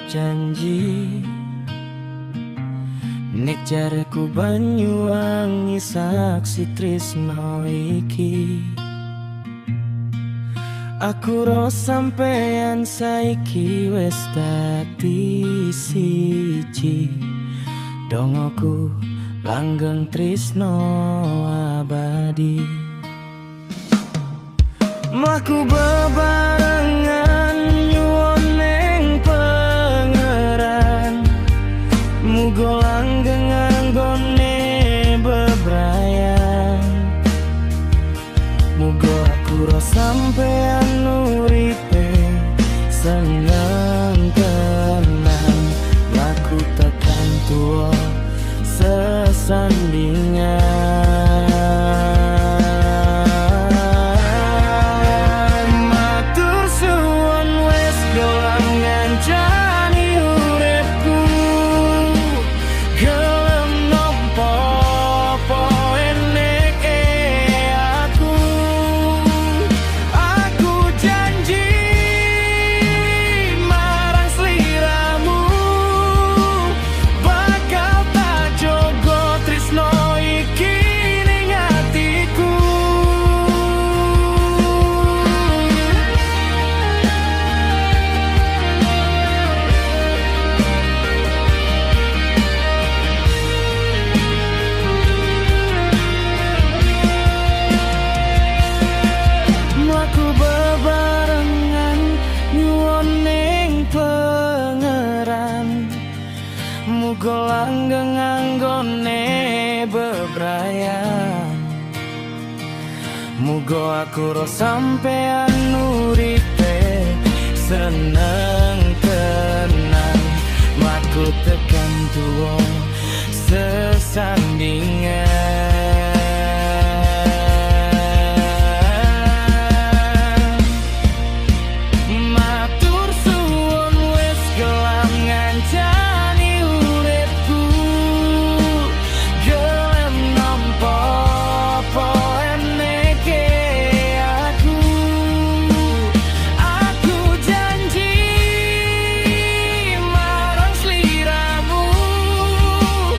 janji nek jareku Banyuwangi saksi tresno iki. Aku ro sampeyan saiki wis dadi siji, dongoku langgeng tresno abadi. Mlaku bebarengan nyuwun ning pangeran, muga langgeng anggone bebrayan. Muga aku ro sampeyan uripe seneng tenan, mlaku tekan tuwa sesandingan. Muga langgeng anggone bebrayan, muga aku ro sampeyan uripe seneng tenan, mlaku tekan tuwa